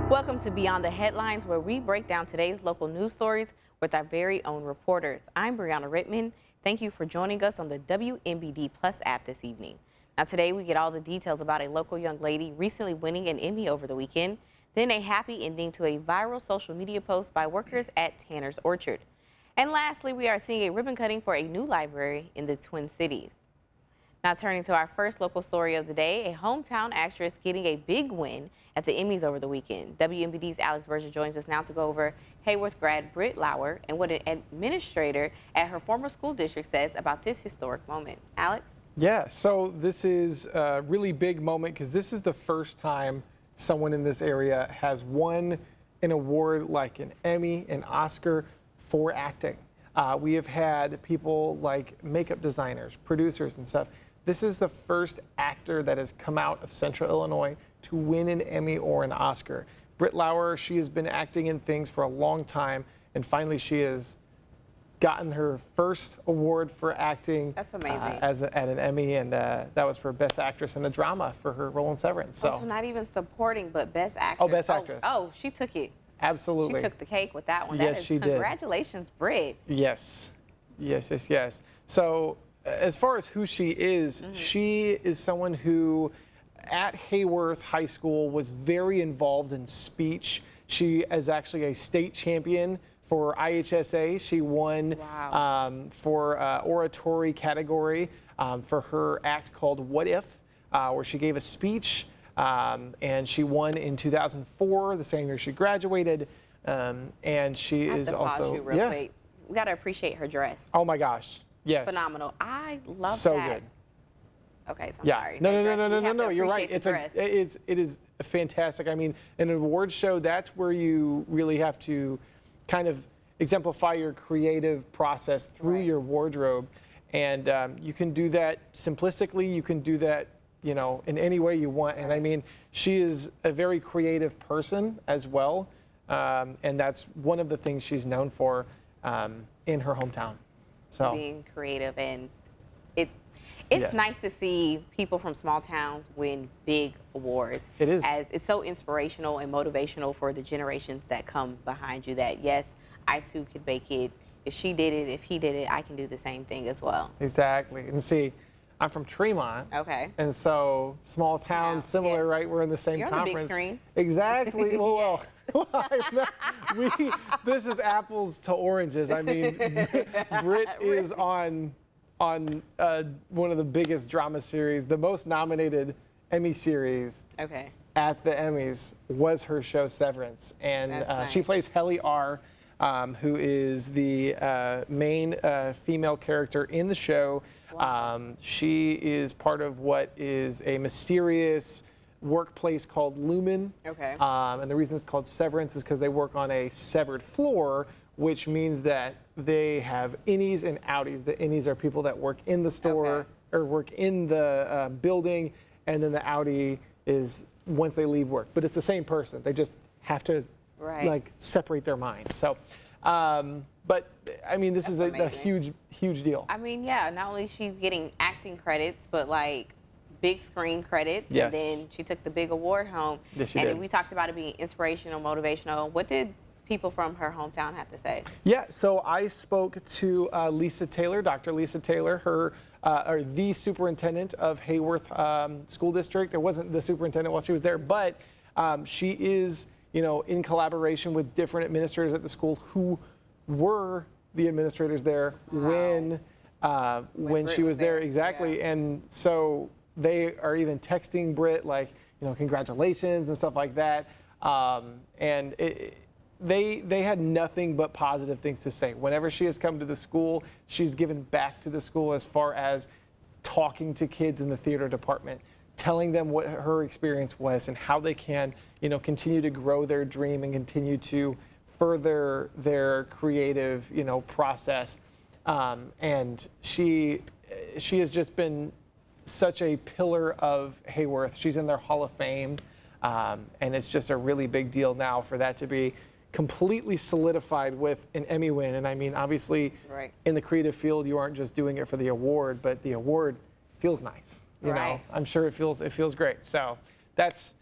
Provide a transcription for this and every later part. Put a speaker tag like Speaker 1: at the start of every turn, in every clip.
Speaker 1: Welcome to Beyond the Headlines, where we break down today's local news stories with our very own reporters. I'm Brianna Rittman. Thank you for joining us on the WMBD Plus app this evening. Now today we get all the details about a local young lady recently winning an Emmy over the weekend, then a happy ending to a viral social media post by workers at Tanner's Orchard. And lastly, we are seeing a ribbon cutting for a new library in the Twin Cities. Now turning to our first local story of the day, a hometown actress getting a big win at the Emmys over the weekend. WMBD's Alex Berger joins us now to go over Hayworth grad Britt Lauer and what an administrator at her former school district says about this historic moment. Alex?
Speaker 2: Yeah, so this is a really big moment because this is the first time someone in this area has won an award like an Emmy, an Oscar for acting. We have had people like makeup designers, producers and stuff. This is the first actor that has come out of Central Illinois to win an Emmy or an Oscar. Britt Lauer, she has been acting in things for a long time, and finally she has gotten her first award for acting.
Speaker 1: That's amazing.
Speaker 2: At an Emmy, and that was for Best Actress in a Drama for her role in Severance.
Speaker 1: So not even supporting, but Best Actress.
Speaker 2: Oh, Best Actress.
Speaker 1: Oh, she took it.
Speaker 2: Absolutely.
Speaker 1: She took the cake with that one.
Speaker 2: Yes, she did.
Speaker 1: Congratulations, Britt.
Speaker 2: Yes. Yes. So as far as who she is, she is someone who at Hayworth High School was very involved in speech. She is actually a state champion for IHSA. She won for oratory category for her act called What If, where she gave a speech, and she won in 2004, the same year she graduated. And she is also,
Speaker 1: real quick. We got to appreciate her dress.
Speaker 2: Oh my gosh. Yes.
Speaker 1: Phenomenal. I love
Speaker 2: so
Speaker 1: that.
Speaker 2: Good.
Speaker 1: Okay, so I'm
Speaker 2: Yeah.
Speaker 1: sorry.
Speaker 2: No. You're right. It is fantastic. I mean, an award show, that's where you really have to kind of exemplify your creative process through your wardrobe. And you can do that simplistically. You can do that, you know, in any way you want. And I mean, she is a very creative person as well. And that's one of the things she's known for in her hometown. So
Speaker 1: being creative, and it's nice to see people from small towns win big awards.
Speaker 2: It is.
Speaker 1: As it's so inspirational and motivational for the generations that come behind you that, yes, I too could make it. If she did it, if he did it, I can do the same thing as well.
Speaker 2: Exactly. And see, I'm from Tremont.
Speaker 1: Okay.
Speaker 2: And so small town, similar, right? We're in the same conference.
Speaker 1: You're on the big screen.
Speaker 2: Exactly. Well, this is apples to oranges. I mean, Britt is on one of the biggest drama series, the most nominated Emmy series.
Speaker 1: Okay.
Speaker 2: At the Emmys was her show Severance, and she plays Helly R., who is the main female character in the show. Wow. She is part of what is a mysterious workplace called Lumen.
Speaker 1: Okay.
Speaker 2: And the reason it's called Severance is because they work on a severed floor, which means that they have innies and outies. The innies are people that work in the store or work in the building, and then the outie is once they leave work. But it's the same person. They just have to like separate their minds. So, but I mean, this is a huge deal.
Speaker 1: I mean, yeah, not only she's getting acting credits, but like big screen credits.
Speaker 2: Yes.
Speaker 1: And then she took the big award home.
Speaker 2: Yes, she
Speaker 1: did.
Speaker 2: And
Speaker 1: we talked about it being inspirational, motivational. What did people from her hometown have to say?
Speaker 2: Yeah, so I spoke to Lisa Taylor, Dr. Lisa Taylor, her or the superintendent of Hayworth School District. It wasn't the superintendent while she was there, but she is, you know, in collaboration with different administrators at the school who were the administrators there when she was there. Exactly. Yeah. And so they are even texting Britt like, you know, congratulations and stuff like that. And they had nothing but positive things to say. Whenever she has come to the school, she's given back to the school as far as talking to kids in the theater department, telling them what her experience was and how they can, you know, continue to grow their dream and continue to further their creative, you know, process. And she has just been such a pillar of Hayworth. She's in their Hall of Fame, and it's just a really big deal now for that to be completely solidified with an Emmy win. And I mean, obviously,
Speaker 1: Right.
Speaker 2: in the creative field, you aren't just doing it for the award, but the award feels nice. You know,
Speaker 1: Right.
Speaker 2: I'm sure it feels great. So that's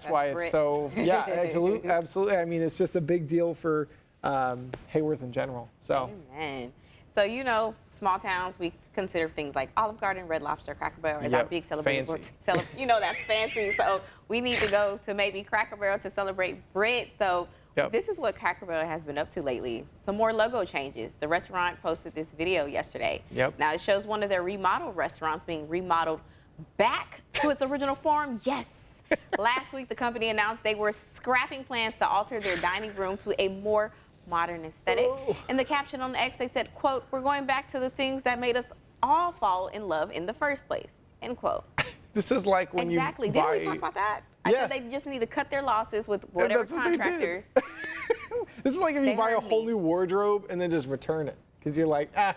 Speaker 2: why it's
Speaker 1: Brit.
Speaker 2: so, yeah, absolutely, absolutely. I mean, it's just a big deal for Hayworth in general. So.
Speaker 1: Amen. So, you know, small towns, we consider things like Olive Garden, Red Lobster, Cracker Barrel as our
Speaker 2: Yep,
Speaker 1: big celebration.
Speaker 2: fancy.
Speaker 1: You know, that's fancy. So we need to go to maybe Cracker Barrel to celebrate Brit. So
Speaker 2: Yep.
Speaker 1: this is what Cracker Barrel has been up to lately. Some more logo changes. The restaurant posted this video yesterday.
Speaker 2: Yep.
Speaker 1: Now it shows one of their remodeled restaurants being remodeled back to its original form. Yes. Last week, the company announced they were scrapping plans to alter their dining room to a more modern aesthetic.
Speaker 2: Oh.
Speaker 1: In the caption on X, they said, quote, "We're going back to the things that made us all fall in love in the first place," end quote.
Speaker 2: This is like when
Speaker 1: Exactly.
Speaker 2: you
Speaker 1: Didn't
Speaker 2: buy.
Speaker 1: we talk about that? I
Speaker 2: Yeah.
Speaker 1: said they just need to cut their losses with whatever
Speaker 2: that's what they did.
Speaker 1: contractors.
Speaker 2: This is like if you
Speaker 1: They
Speaker 2: buy a
Speaker 1: heard
Speaker 2: whole
Speaker 1: me.
Speaker 2: new wardrobe and then just return it because you're like, ah.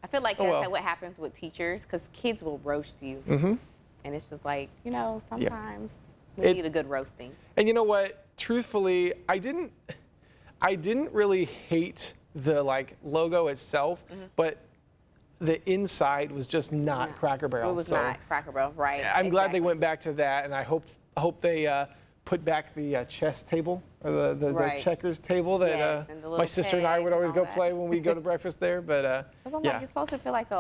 Speaker 1: I feel like
Speaker 2: Oh,
Speaker 1: that's
Speaker 2: well.
Speaker 1: what happens with teachers because kids will roast you.
Speaker 2: Mm-hmm.
Speaker 1: And it's just like, you know, sometimes we
Speaker 2: It-
Speaker 1: need a good roasting.
Speaker 2: And you know what? Truthfully, I didn't really hate the like logo itself, but the inside was just not
Speaker 1: No,
Speaker 2: Cracker Barrel.
Speaker 1: It was
Speaker 2: so
Speaker 1: not Cracker Barrel, right?
Speaker 2: I'm glad they
Speaker 1: exactly.
Speaker 2: went back to that, and I hope they put back the chess table or the
Speaker 1: Right.
Speaker 2: checkers table that
Speaker 1: Yes, and the
Speaker 2: my
Speaker 1: little
Speaker 2: sister and I would
Speaker 1: pegs and
Speaker 2: always
Speaker 1: all
Speaker 2: go
Speaker 1: that.
Speaker 2: play when we go to breakfast there. But
Speaker 1: 'Cause I'm
Speaker 2: yeah,
Speaker 1: like, you're supposed to feel like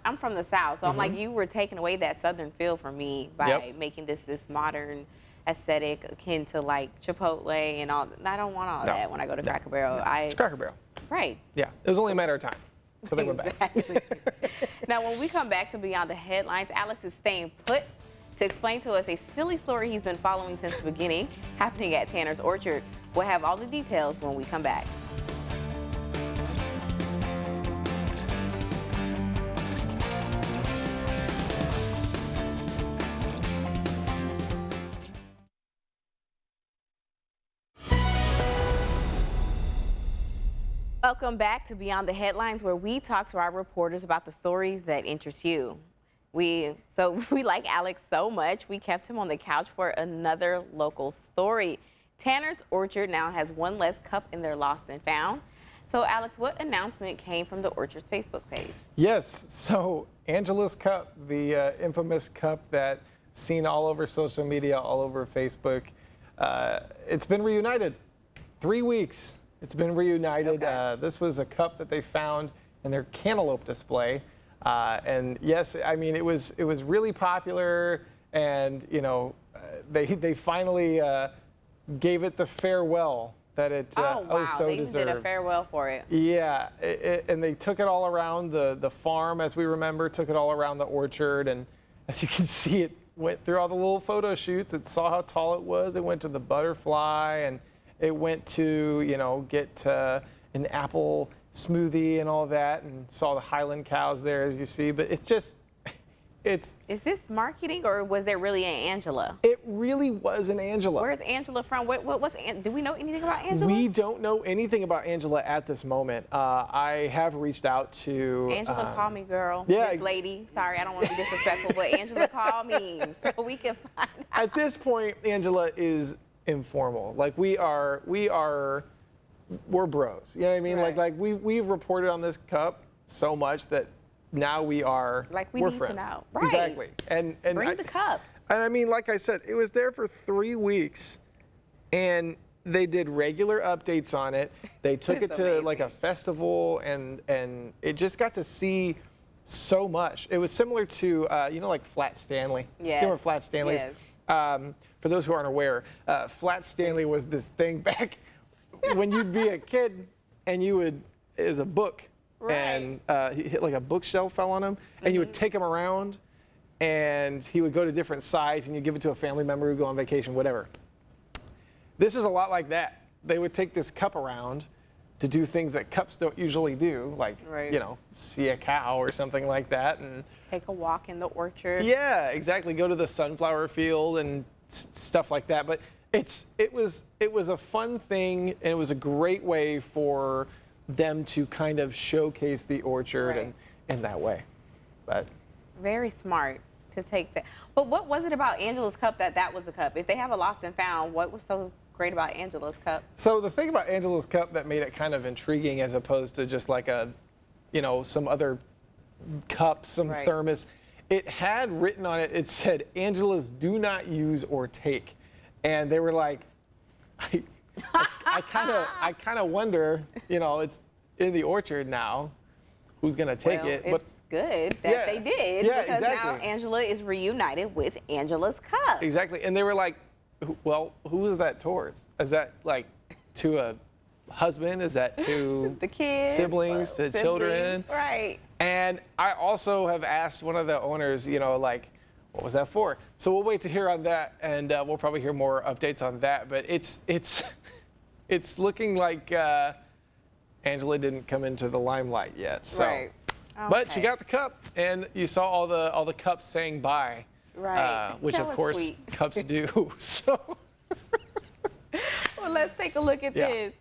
Speaker 1: I'm from the South, so I'm like, you were taking away that Southern feel from me by
Speaker 2: Mm-hmm. Yep.
Speaker 1: making this modern aesthetic akin to like Chipotle and all. I don't want all
Speaker 2: No.
Speaker 1: that when I go to
Speaker 2: No.
Speaker 1: Cracker Barrel.
Speaker 2: it's Cracker Barrel.
Speaker 1: Right.
Speaker 2: Yeah, it was only a matter of time until they went back.
Speaker 1: Exactly. Now, when we come back to Beyond the Headlines, Alex is staying put to explain to us a silly story he's been following since the beginning, happening at Tanner's Orchard. We'll have all the details when we come back. Welcome back to Beyond the Headlines, where we talk to our reporters about the stories that interest you. We like Alex so much, we kept him on the couch for another local story. Tanner's Orchard now has one less cup in their Lost and Found. So Alex, what announcement came from the Orchard's Facebook page?
Speaker 2: Yes, so Angela's Cup, the infamous cup that seen all over social media, all over Facebook, it's been reunited. 3 weeks. It's been reunited.
Speaker 1: Okay.
Speaker 2: This was a cup that they found in their cantaloupe display, and yes, I mean it was really popular, and you know they finally gave it the farewell that it
Speaker 1: Oh wow,
Speaker 2: so
Speaker 1: they even
Speaker 2: deserved.
Speaker 1: did a farewell for it.
Speaker 2: Yeah, and they took it all around the farm, as we remember, took it all around the orchard, and as you can see, it went through all the little photo shoots. It saw how tall it was. It went to the butterfly, and it went to, you know, get an apple smoothie and all that, and saw the Highland cows there, as you see. But it's just, Is
Speaker 1: this marketing, or was there really an Angela?
Speaker 2: It really was an Angela.
Speaker 1: Where's Angela from? Do we know anything about Angela?
Speaker 2: We don't know anything about Angela at this moment. I have reached out to
Speaker 1: Angela, call me, girl.
Speaker 2: yeah.
Speaker 1: This lady. Sorry, I don't want to be disrespectful, but Angela, call me so we can find out.
Speaker 2: At this point, Angela is informal. Like we're bros. You know what I mean?
Speaker 1: Right.
Speaker 2: Like we've reported on this cup so much that now we're
Speaker 1: we need to
Speaker 2: friends.
Speaker 1: know. Right.
Speaker 2: Exactly. And
Speaker 1: Bring the cup.
Speaker 2: And I mean, like I said, it was there for 3 weeks, and they did regular updates on it. They took it
Speaker 1: It's
Speaker 2: to like a
Speaker 1: amazing.
Speaker 2: festival, and it just got to see so much. It was similar to like Flat Stanley.
Speaker 1: Yes.
Speaker 2: You remember Flat Stanley's?
Speaker 1: Yes.
Speaker 2: For those who aren't aware, Flat Stanley was this thing back when you'd be a kid and you would, is a book, and he hit like a bookshelf fell on him, and you would take him around, and he would go to different sites, and you give it to a family member who go on vacation, whatever. This is a lot like that. They would take this cup around to do things that cups don't usually do, like
Speaker 1: Right.
Speaker 2: see a cow or something like that, and
Speaker 1: Take a walk in the orchard.
Speaker 2: yeah, exactly. Go to the sunflower field and stuff like that. But it was a fun thing, and it was a great way for them to kind of showcase the orchard
Speaker 1: Right.
Speaker 2: in that way. But
Speaker 1: Very smart to take that. But what was it about Angela's cup that was a cup? If they have a lost and found, what was so great about Angela's cup?
Speaker 2: So the thing about Angela's cup that made it kind of intriguing as opposed to just like a, some other cup, some
Speaker 1: Right.
Speaker 2: thermos, it had written on it, it said, Angela's do not use or take. And they were like, I kind of wonder, it's in the orchard now, who's going to take
Speaker 1: Well,
Speaker 2: it.
Speaker 1: it's good that
Speaker 2: Yeah.
Speaker 1: they did,
Speaker 2: Yeah,
Speaker 1: because now
Speaker 2: exactly.
Speaker 1: Angela is reunited with Angela's cup.
Speaker 2: Exactly. And they were like, well, who is that towards? Is that like to a husband? Is that to
Speaker 1: The kids,
Speaker 2: siblings, to
Speaker 1: siblings,
Speaker 2: children?
Speaker 1: right?
Speaker 2: And I also have asked one of the owners, like, what was that for? So we'll wait to hear on that, and we'll probably hear more updates on that. But it's looking like Angela didn't come into the limelight yet. So,
Speaker 1: Right.
Speaker 2: but she
Speaker 1: Okay.
Speaker 2: got the cup, and you saw all the cups saying bye.
Speaker 1: Right.
Speaker 2: Which
Speaker 1: That
Speaker 2: of
Speaker 1: was
Speaker 2: course
Speaker 1: sweet.
Speaker 2: cups do. So
Speaker 1: Well, let's take a look at
Speaker 2: Yeah.
Speaker 1: this.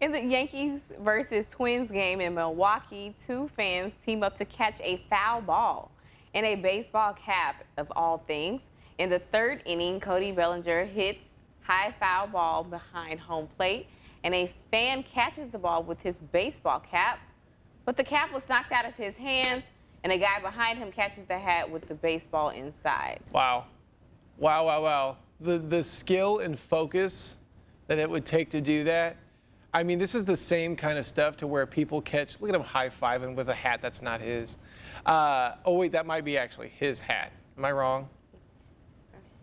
Speaker 1: In the Yankees versus Twins game in Milwaukee, two fans team up to catch a foul ball in a baseball cap of all things. In the third inning, Cody Bellinger hits high foul ball behind home plate, and a fan catches the ball with his baseball cap, but the cap was knocked out of his hands, and a guy behind him catches the hat with the baseball inside.
Speaker 2: wow. The skill and focus that it would take to do that. I mean, this is the same kind of stuff to where people catch. Look at him high-fiving with a hat that's not his. Oh wait, that might be actually his hat. Am I wrong?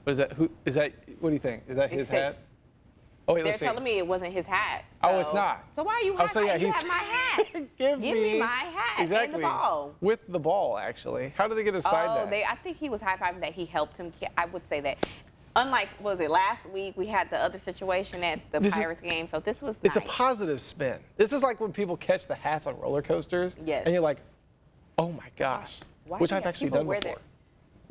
Speaker 2: What is that? Who is that? What do you think? Is that his
Speaker 1: It's his.
Speaker 2: hat? Oh wait,
Speaker 1: They're
Speaker 2: let's see.
Speaker 1: telling me it wasn't his hat.
Speaker 2: Oh, it's
Speaker 1: so-
Speaker 2: not.
Speaker 1: So why are you
Speaker 2: Oh, so yeah,
Speaker 1: you
Speaker 2: he's
Speaker 1: have my hat.
Speaker 2: Give
Speaker 1: me my hat
Speaker 2: exactly.
Speaker 1: and the ball.
Speaker 2: With the ball, actually. How did they get aside
Speaker 1: Oh,
Speaker 2: that?
Speaker 1: I think he was high-fiving that he helped him. I would say that. Unlike, was it last week, we had the other situation at the
Speaker 2: This is-
Speaker 1: Pirates game, so this was
Speaker 2: It's a
Speaker 1: nice.
Speaker 2: positive spin. This is like when people catch the hats on roller coasters.
Speaker 1: Yes.
Speaker 2: And you're like, oh my gosh.
Speaker 1: Why
Speaker 2: Which
Speaker 1: do
Speaker 2: I've actually
Speaker 1: people
Speaker 2: done
Speaker 1: wear
Speaker 2: before.
Speaker 1: that?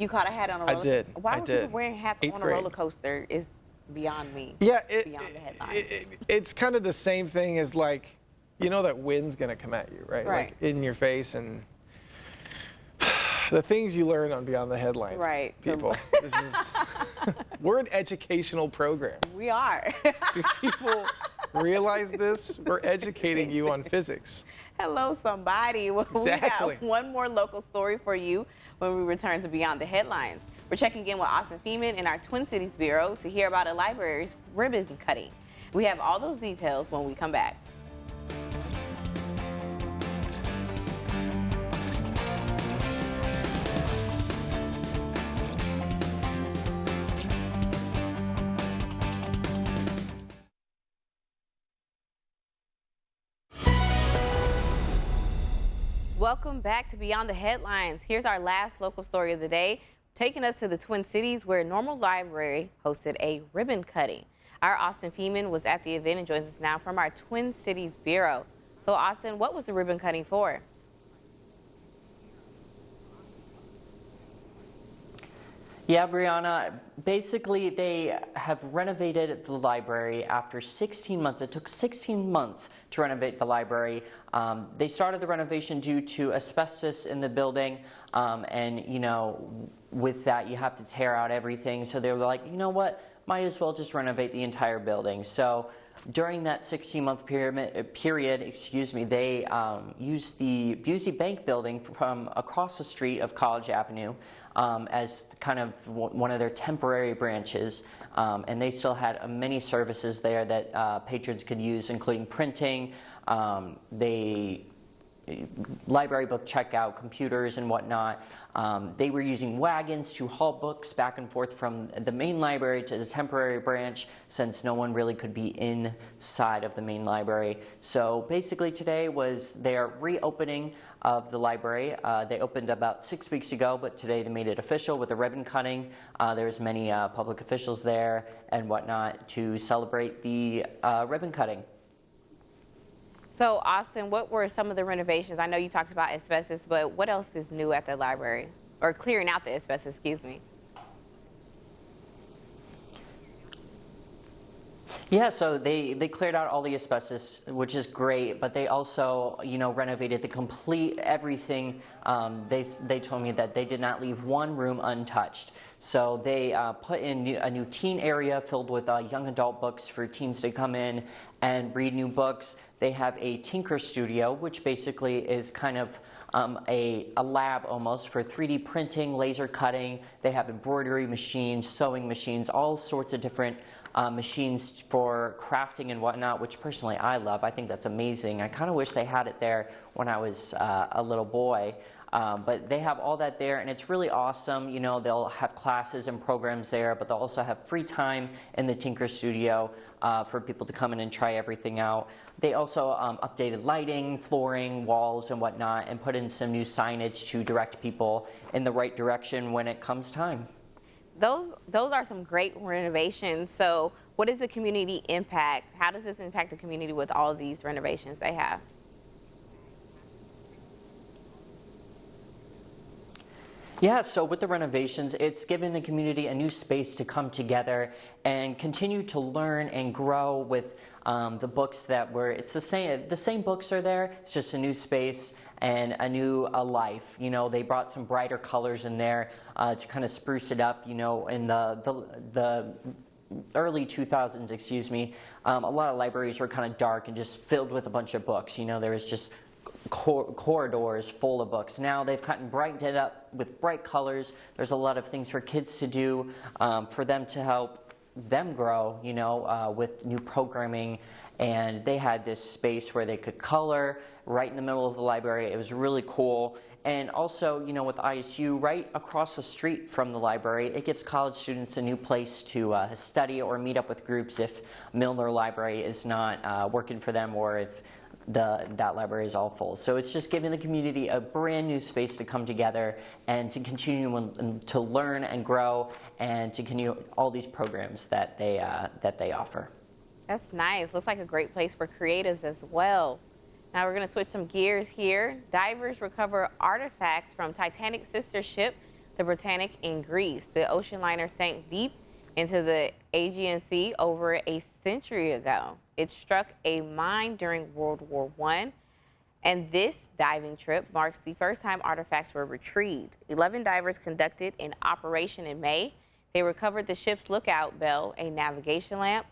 Speaker 1: You caught a hat on a
Speaker 2: I
Speaker 1: roller
Speaker 2: did.
Speaker 1: Why
Speaker 2: I
Speaker 1: were
Speaker 2: did.
Speaker 1: people wearing hats
Speaker 2: 8th
Speaker 1: on
Speaker 2: grade.
Speaker 1: a roller coaster is beyond me.
Speaker 2: Yeah,
Speaker 1: Beyond the headlines.
Speaker 2: it's kind of the same thing as like, that wind's gonna come at you, right?
Speaker 1: Right.
Speaker 2: Like in your face, and the things you learn on Beyond the Headlines.
Speaker 1: Right.
Speaker 2: People, this is, we're an educational program.
Speaker 1: We are.
Speaker 2: Do people realize this? We're educating you on physics.
Speaker 1: Hello, somebody. Well,
Speaker 2: Exactly.
Speaker 1: We got one more local story for you when we return to Beyond the Headlines. We're checking in with Austin Feeman in our Twin Cities Bureau to hear about a library's ribbon cutting. We have all those details when we come back. Welcome back to Beyond the Headlines. Here's our last local story of the day, taking us to the Twin Cities where Normal Library hosted a ribbon cutting. Our Austin Feeman was at the event and joins us now from our Twin Cities Bureau. So Austin, what was the ribbon cutting for?
Speaker 3: Yeah, Brianna, basically they have renovated the library after 16 months. It took 16 months to renovate the library. They started the renovation due to asbestos in the building, and with that you have to tear out everything. So they were like, you know what, might as well just renovate the entire building. So during that 16-month period, they used the Busey Bank building from across the street of College Avenue as kind of one of their temporary branches, and they still had many services there that patrons could use, including printing, library book checkout, computers and whatnot. They were using wagons to haul books back and forth from the main library to the temporary branch, since no one really could be inside of the main library. So basically today was their reopening of the library. They opened about 6 weeks ago, but today they made it official with a ribbon cutting. There's many public officials there and whatnot to celebrate the ribbon cutting.
Speaker 1: So Austin, what were some of the renovations? I know you talked about asbestos, but what else is new at the library? Or clearing out the asbestos, excuse me.
Speaker 3: Yeah, so they cleared out all the asbestos, which is great, but they also, renovated the complete everything. They told me that they did not leave one room untouched. So they put in a new teen area filled with young adult books for teens to come in and read new books. They have a Tinker Studio, which basically is kind of a lab almost for 3D printing, laser cutting. They have embroidery machines, sewing machines, all sorts of different machines for crafting and whatnot, which personally I love. I think that's amazing. I kind of wish they had it there when I was a little boy. But they have all that there, and it's really awesome. They'll have classes and programs there, but they'll also have free time in the Tinker Studio for people to come in and try everything out. They also updated lighting, flooring, walls, and whatnot, and put in some new signage to direct people in the right direction when it comes time.
Speaker 1: Those are some great renovations. So what is the community impact? How does this impact the community with all of these renovations they have?
Speaker 3: Yeah, so with the renovations, it's given the community a new space to come together and continue to learn and grow with the books that it's the same books are there, it's just a new space and a new life. They brought some brighter colors in there to kind of spruce it up, in the early 2000s, a lot of libraries were kind of dark and just filled with a bunch of books. There was just corridors full of books. Now they've brightened it up with bright colors. There's a lot of things for kids to do, for them to help them grow, with new programming. And they had this space where they could color right in the middle of the library. It was really cool. And also, with ISU right across the street from the library, it gives college students a new place to study or meet up with groups if Milner Library is not working for them, or if that library is all full. So it's just giving the community a brand new space to come together and to continue to learn and grow and to continue all these programs that they offer.
Speaker 1: That's nice. Looks like a great place for creatives as well. Now we're going to switch some gears here. Divers recover artifacts from Titanic's sister ship, the Britannic, in Greece. The ocean liner sank deep into the Aegean Sea over a century ago. It struck a mine during World War I, and this diving trip marks the first time artifacts were retrieved. 11 divers conducted an operation in May. They recovered the ship's lookout bell, a navigation lamp,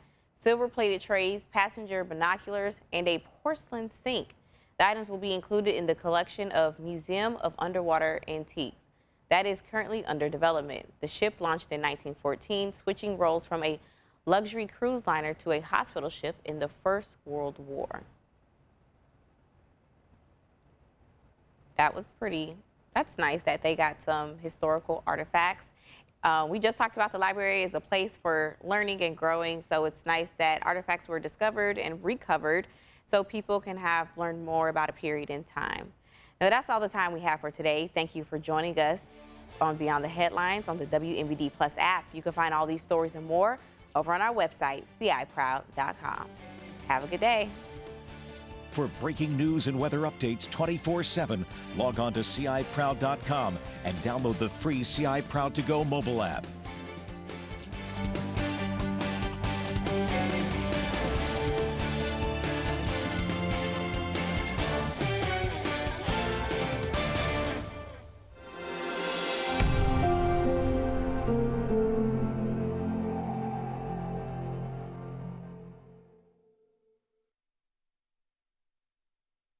Speaker 1: silver-plated trays, passenger binoculars, and a porcelain sink. The items will be included in the collection of Museum of Underwater Antiques that is currently under development. The ship launched in 1914, switching roles from a luxury cruise liner to a hospital ship in the First World War. That's nice that they got some historical artifacts. We just talked about the library as a place for learning and growing, so it's nice that artifacts were discovered and recovered so people can learn more about a period in time. Now, that's all the time we have for today. Thank you for joining us on Beyond the Headlines on the WMBD Plus app. You can find all these stories and more over on our website, ciproud.com. Have a good day.
Speaker 4: For breaking news and weather updates 24/7, log on to ciproud.com and download the free CI Proud to Go mobile app.